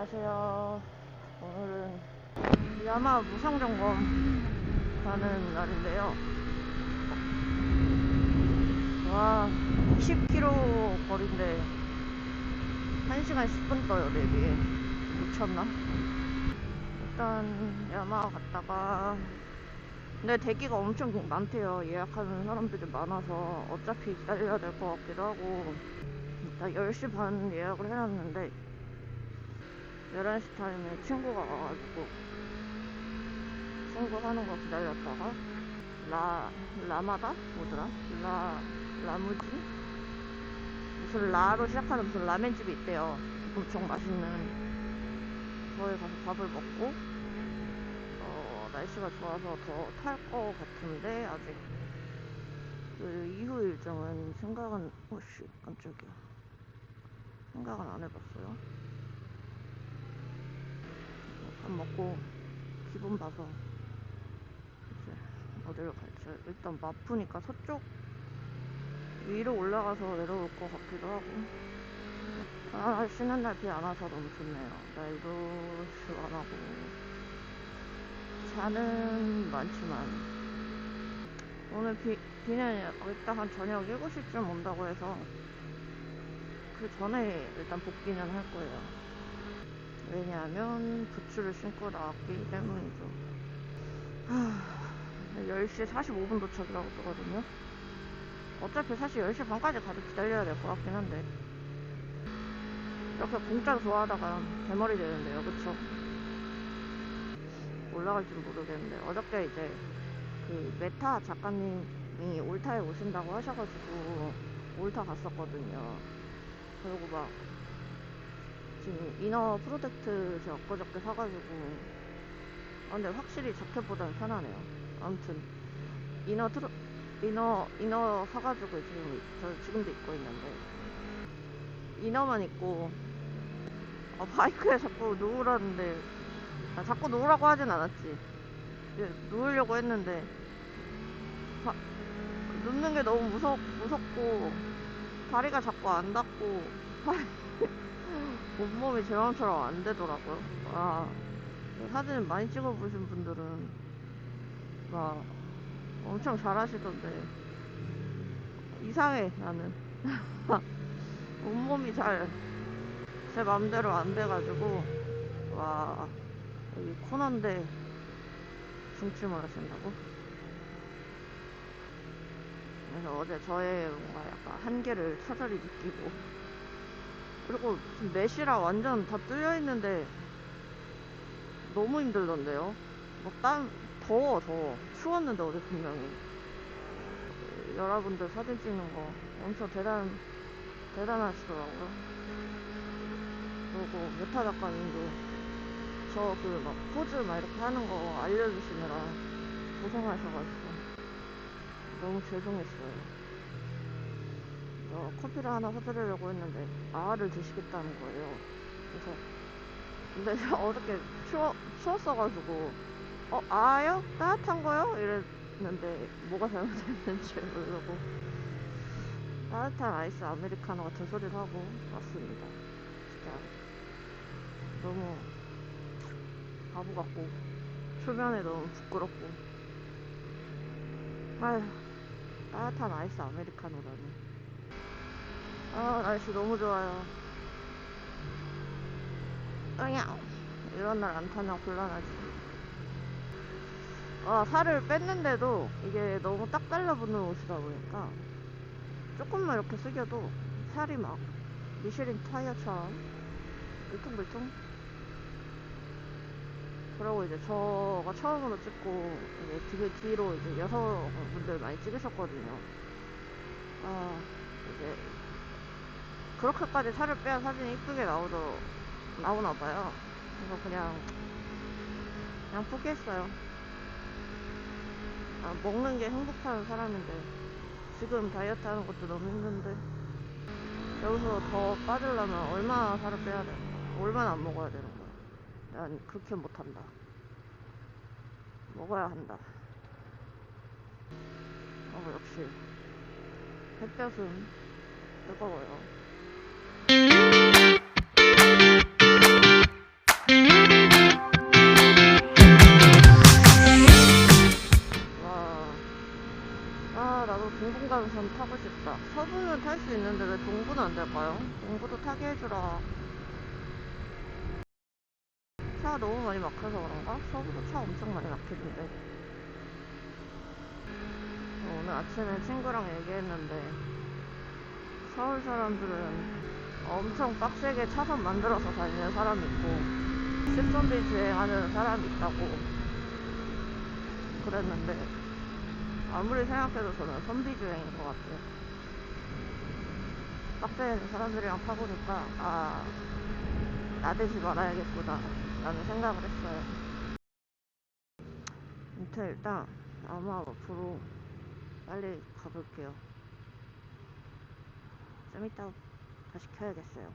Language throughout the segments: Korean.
안녕하세요. 오늘은 야마 무상점검 가는 날인데요. 와, 20km 거리인데 1시간 10분 떠요, 내비에. 미쳤나? 일단 야마 갔다가 근데 대기가 엄청 많대요. 예약하는 사람들이 많아서 어차피 기다려야 될 것 같기도 하고. 일단 10시 반 예약을 해놨는데 11시 타임에 친구가 와가지고 친구 하는 거 기다렸다가 라마다? 뭐더라? 라무지? 무슨 라로 시작하는 무슨 라멘집이 있대요. 엄청 맛있는. 거기 가서 밥을 먹고 날씨가 좋아서 더 탈 거 같은데 아직 그 이후 일정은 생각은 오씨 깜짝이야 생각은 안 해봤어요. 밥 먹고 기분 봐서 이제 어디로 갈지. 일단 마푸니까 서쪽 위로 올라가서 내려올 것 같기도 하고. 쉬는 날 비 안 와서 너무 좋네요. 날도 시원하고 차는 많지만 오늘 비는 이따 한 저녁 7시쯤 온다고 해서 그 전에 일단 복귀는 할 거예요. 왜냐하면 부츠를 신고 나왔기 때문이죠. 10시 45분 도착이라고 뜨거든요. 어차피 사실 10시 반까지 가도 기다려야 될 것 같긴 한데 이렇게 공짜 좋아하다가 대머리 되는데요, 그쵸? 올라갈지는 모르겠는데 어저께 이제 그 메타 작가님이 올타에 오신다고 하셔가지고 올타 갔었거든요. 그리고 막 지금 이너 프로젝트 제가 엊그저께 사가지고 근데 확실히 자켓보다는 편하네요. 아무튼 이너 사가지고 저 지금도 입고 있는데 이너만 입고 바이크에 자꾸 누우라는데 자꾸 누우라고 하진 않았지. 누우려고 했는데 눕는 게 너무 무섭고 다리가 자꾸 안 닿고 온몸이 제 마음처럼 안 되더라고요. 사진 많이 찍어보신 분들은 막 엄청 잘하시던데 이상해 나는. 온몸이 잘 제 맘대로 안 돼가지고. 와, 여기 코너인데 중침을 하신다고? 그래서 어제 저의 뭔가 약간 한계를 처절히 느끼고. 그리고 지금 4시라 완전 다 뚫려있는데 너무 힘들던데요. 더워. 추웠는데 어제 분명히. 여러분들 사진 찍는 거 엄청 대단하시더라고요. 그리고 메타 작가님도 저 그 막 포즈 막 이렇게 하는 거 알려주시느라 고생하셔가지고 너무 죄송했어요. 커피를 하나 사드리려고 했는데 아를 드시겠다는 거예요. 그래서 근데 어저께 추웠어가지고 아요? 따뜻한 거요? 이랬는데 뭐가 잘못됐는지 모르고 따뜻한 아이스 아메리카노 같은 소리를 하고 왔습니다. 진짜 너무 바보 같고 초면에 너무 부끄럽고. 아휴, 따뜻한 아이스 아메리카노라니. 날씨 너무 좋아요. 그냥 이런 날 안 타면 곤란하지. 살을 뺐는데도 이게 너무 딱 달라붙는 옷이다 보니까 조금만 이렇게 숙여도 살이 막 미쉐린 타이어처럼 물퉁물퉁. 그리고 이제 저가 처음으로 찍고 이제 뒤로 이제 여성분들 많이 찍으셨거든요. 이제 그렇게까지 살을 빼야 사진이 이쁘게 나오나봐요. 그래서 그냥 포기했어요. 먹는 게 행복한 사람인데 지금 다이어트 하는 것도 너무 힘든데 여기서 더 빠지려면 얼마나 살을 빼야 되는 거야? 얼마나 안 먹어야 되는 거야? 난 그렇게 못한다. 먹어야 한다. 역시 햇볕은 뜨거워요. 전 타고 싶다. 서부는 탈 수 있는데 왜 동부는 안 될까요? 동부도 타게 해주라. 차가 너무 많이 막혀서 그런가? 서부도 차 엄청 많이 막히던데. 오늘 아침에 친구랑 얘기했는데 서울 사람들은 엄청 빡세게 차선 만들어서 다니는 사람이 있고 십선비 주행하는 사람이 있다고 그랬는데 아무리 생각해도 저는 선비 주행인 것 같아요. 빡세게 사람들이랑 타보니까 아, 나대지 말아야겠구나 라는 생각을 했어요. 아무튼 일단 아마 앞으로 빨리 가볼게요. 좀 이따 다시 켜야겠어요.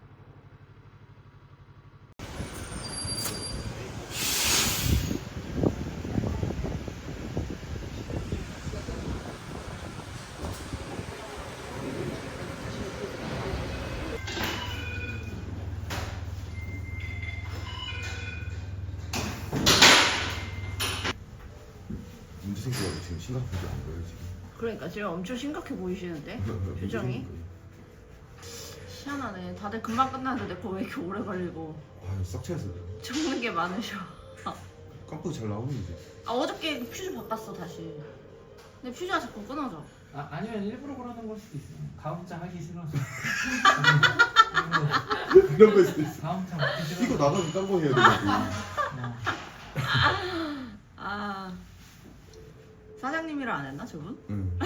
문제 생겨가지고 지금 심각하지 않은 거예요 지금. 그러니까 지금 엄청 심각해 보이시는데 표정이 희한하네. 다들 금방 끝나는데 내 거 왜 이렇게 오래 걸리고 싹 차서 적는 게 많으셔. 깜빡이 잘 나오는데. 아 어저께 퓨즈 바꿨어 다시. 근데 퓨즈가 자꾸 끊어져. 아니면 일부러 그러는 걸 수도 있어. 다음자 하기 싫어서. 그런 걸 수도 있어. 다음자 하기 싫어서. 이거 나가면 딴 거 해야 되는데. 아 사장님이라 안 했나 저분? 응.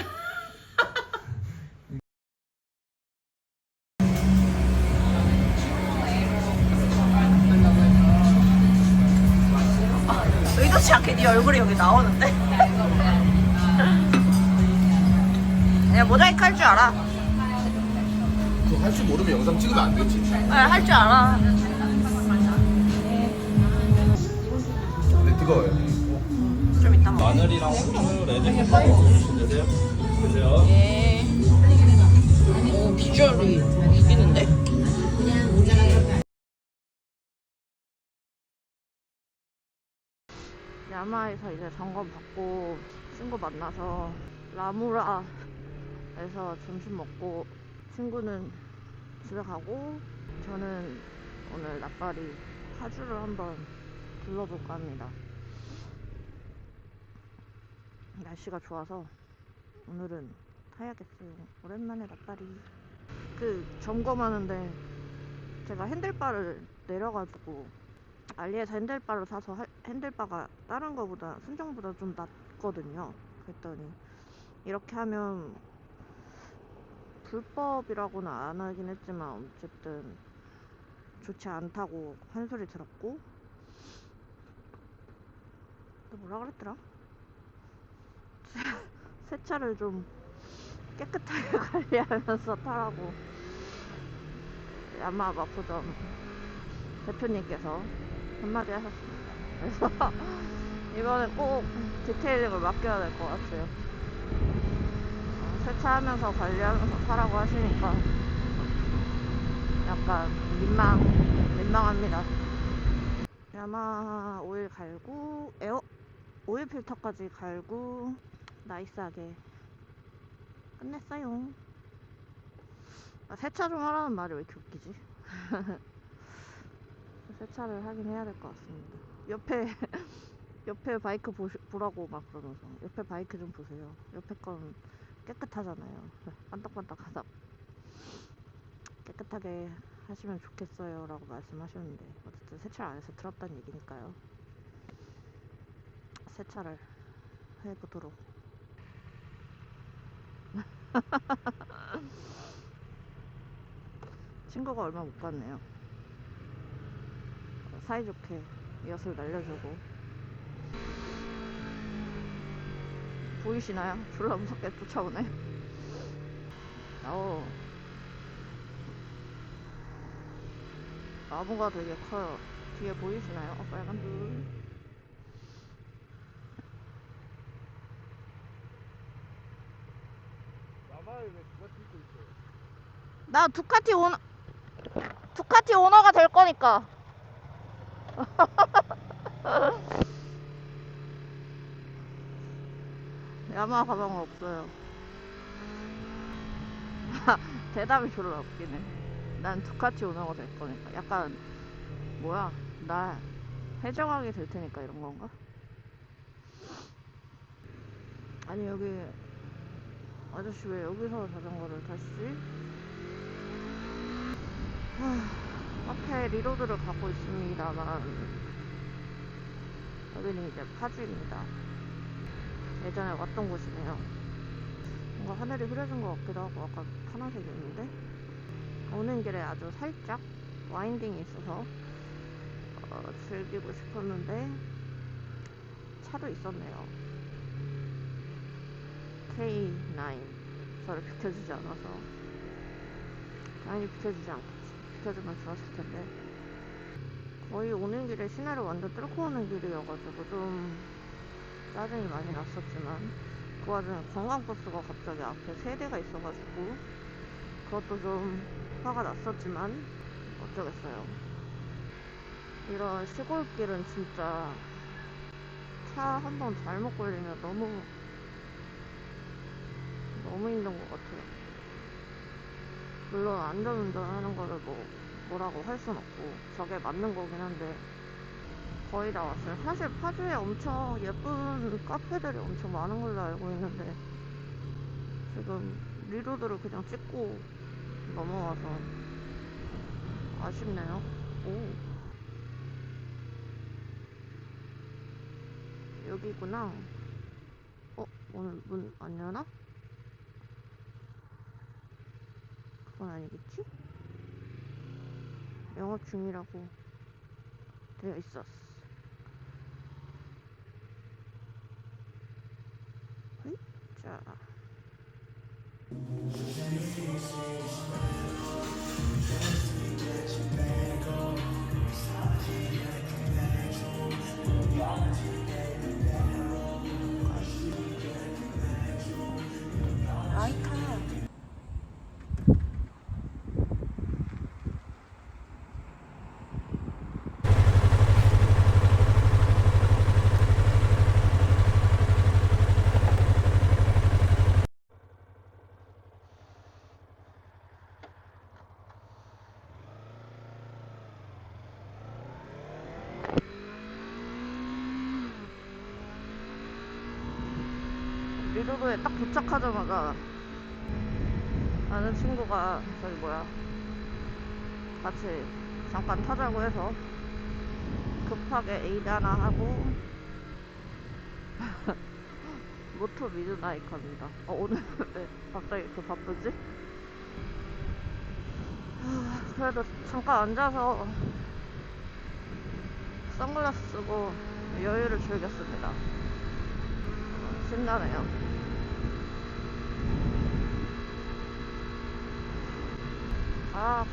의도치 않게 네 얼굴이 여기 나오는데? 내가 모자이크 할 줄 알아. 그거 할 줄 모르면 영상 찍으면 안 되지. 할 줄 알아. 근데 뜨거워요. 좀 이따 먹어. 마늘이랑 후추, 레드 드세요. 드세요. 예. 오 비주얼이 이기는데? 야마에서 이제 점검 받고 친구 만나서 라무라에서 점심 먹고 친구는 집에 가고 저는 오늘 나빠리 파주를 한번 둘러볼까 합니다. 날씨가 좋아서 오늘은 타야겠어요. 오랜만에 나빠리. 그 점검하는데 제가 핸들바를 내려가지고 알리에서 핸들바를 사서 핸들바가 다른 거보다 순정보다 좀 낮거든요. 그랬더니 이렇게 하면 불법이라고는 안 하긴 했지만 어쨌든 좋지 않다고 한 소리 들었고 또 뭐라 그랬더라? 세차를 좀 깨끗하게 관리하면서 타라고 야마 마포점 대표님께서 한마디 하셨습니다. 그래서 이번엔 꼭 디테일링을 맡겨야 될 것 같아요. 세차하면서 관리하면서 타라고 하시니까 약간 민망합니다. 야마 오일 갈고 오일 필터까지 갈고 나이스하게 끝냈어요. 세차 좀 하라는 말이 왜 이렇게 웃기지? 세차를 하긴 해야 될 것 같습니다. 옆에 바이크 보라고 막 그러면서 옆에 바이크 좀 보세요. 옆에 건 깨끗하잖아요. 반딱반딱하다. 깨끗하게 하시면 좋겠어요 라고 말씀하셨는데 어쨌든 세차를 안 해서 더럽다는 얘기니까요. 세차를 해보도록. 친구가 얼마 못 봤네요. 사이좋게 엿을 날려주고. 보이시나요? 졸라 무섭게 쫓아오네. 나무가 되게 커요. 뒤에 보이시나요? 빨간 불. 야마에 왜 누가 찍고 있어요? 나 두카티 오너가 될 거니까. 야마 가방은 없어요. 대답이 별로 없긴 해. 난 두카티 오는 거 될 거니까. 약간 뭐야, 나 해적하게 될 테니까 이런 건가? 아니 여기 아저씨 왜 여기서 자전거를 타시지? 앞에 리로드를 가고 있습니다만 여기는 이제 파주입니다. 예전에 왔던 곳이네요. 뭔가 하늘이 흐려진 것 같기도 하고 아까 파란색이었는데 오는 길에 아주 살짝 와인딩이 있어서 즐기고 싶었는데 차도 있었네요. K9 저를 비켜주지 않아서 당연히 비켜주지 않겠지. 비켜주면 좋았을 텐데 거의 오는 길에 시내를 완전 뚫고 오는 길이어가지고 좀 짜증이 많이 났었지만 그 와중에 관광버스가 갑자기 앞에 3대가 있어가지고 그것도 좀 화가 났었지만 어쩌겠어요. 이런 시골길은 진짜 차 한 번 잘못 걸리면 너무 힘든 것 같아요. 물론 안전운전 하는 거를 뭐라고 할 순 없고 저게 맞는 거긴 한데 거의 다 왔어요. 사실 파주에 엄청 예쁜 카페들이 엄청 많은 걸로 알고 있는데 지금 리로드를 그냥 찍고 넘어와서 아쉽네요. 오, 여기구나. 오늘 문 안 여나? 그건 아니겠지? 영업 중이라고 되어 있었어. 으이, 자. 라이터. 리로드에 딱 도착하자마자 아는 친구가 저기 뭐야 같이 잠깐 타자고 해서 급하게 에이드 하나 하고 모토 미드나잇 갑니다. 오늘 왜 갑자기 이렇게 바쁘지? 그래도 잠깐 앉아서 선글라스 쓰고 여유를 즐겼습니다. 신나네요.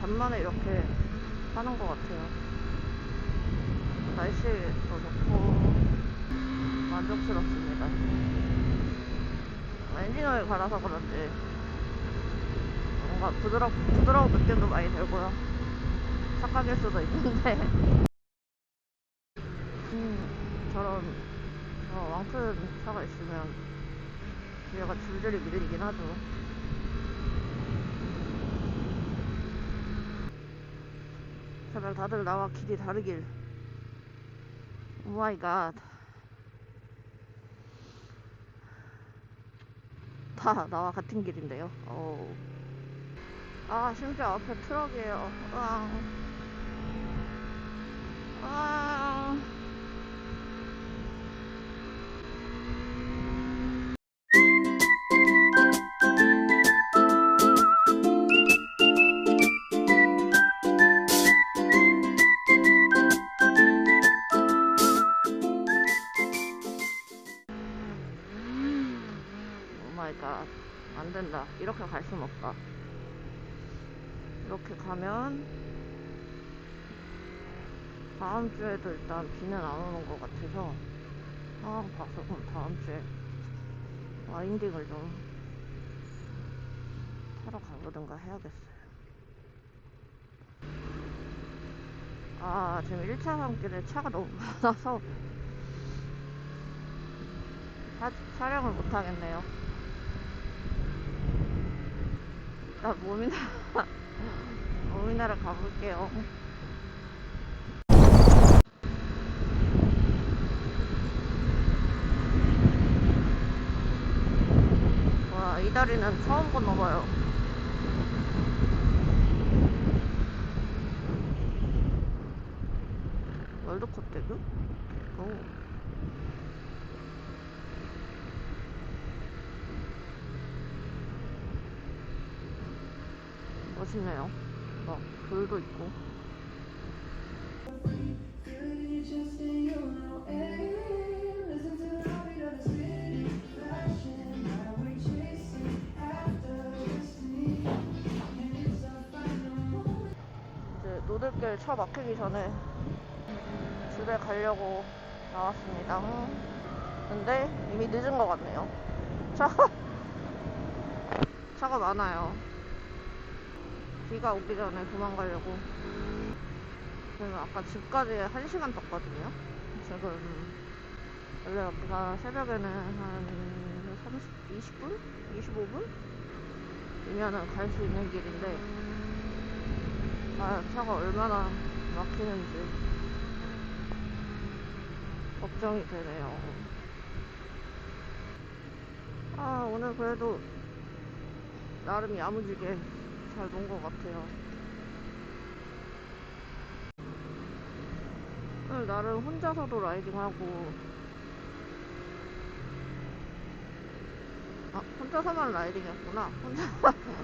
간만에 이렇게 하는 것 같아요. 날씨도 좋고 만족스럽습니다. 엔진오일 갈아서 그런지 뭔가 부드러운 느낌도 많이 들고요. 착각일 수도 있는데 저런 왕큰 차가 있으면 얘가 줄줄이 밀리긴 하죠. 제발 다들 나와 길이 다르길. 오마이갓. 다 나와 같은 길인데요. 심지어 앞에 트럭이에요. 오마이갓. 안 된다. 이렇게 갈 순 없다. 이렇게 가면 다음 주에도 일단 비는 안 오는 것 같아서 상황 봐서 그럼 다음 주에 와인딩을 좀 타러 가보든가 해야겠어요. 지금 1차선 길에 차가 너무 많아서 촬영을 못 하겠네요. 나 모미나라 가볼게요. 와, 이 다리는 처음 건너봐요. 월드컵 대교? 오. 멋있네요. 막 돌도 있고. 이제 노들길 차 막히기 전에 집에 가려고 나왔습니다. 근데 이미 늦은 것 같네요. 차가 많아요. 비가 오기 전에 도망가려고. 제가 아까 집까지 1시간 탔거든요. 지금 원래 여기가 새벽에는 한 20분? 25분? 이면은 갈 수 있는 길인데 아, 차가 얼마나 막히는지 걱정이 되네요. 아, 오늘 그래도 나름 야무지게 잘 논 것 같아요. 오늘 나름 혼자서도 라이딩하고, 아, 혼자서만 라이딩했구나.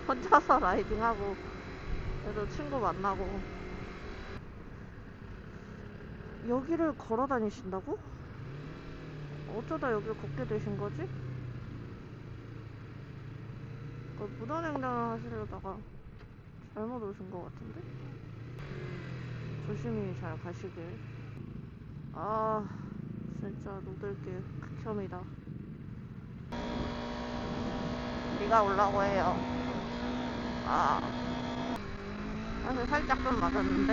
혼자서 라이딩하고, 그래도 친구 만나고. 여기를 걸어 다니신다고? 어쩌다 여기를 걷게 되신 거지? 무단횡단을 하시려다가 잘못 오신 것 같은데? 조심히 잘 가시길. 아, 진짜 노들길 극혐이다. 비가 올라고 해요. 아, 사실 살짝 좀 맞았는데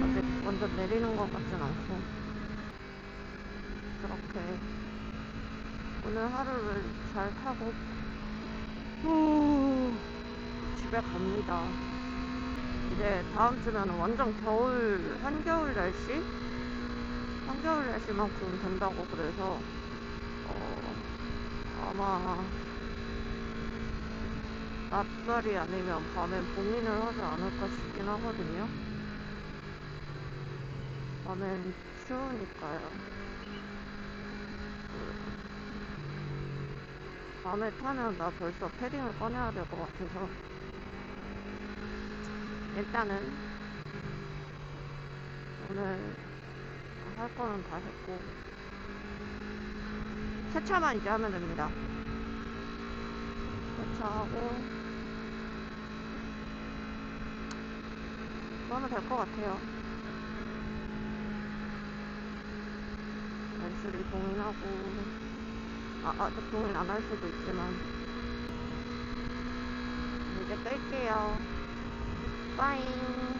아직 완전 내리는 것 같진 않고 그렇게 오늘 하루를 잘 타고 집에 갑니다. 이제 다음 주면 완전 겨울, 한겨울 날씨? 한겨울 날씨만큼 된다고 그래서 아마 낮살이 아니면 밤에 봉인을 하지 않을까 싶긴 하거든요. 밤엔 추우니까요. 밤에 타면 나 벌써 패딩을 꺼내야 될 것 같아서 일단은 오늘 할 거는 다 했고 세차만 이제 하면 됩니다. 세차하고 그러면 될 것 같아요. 날씨를 봉인하고 아직 봉인 안 할 수도 있지만 이제 끌게요. 빠잉.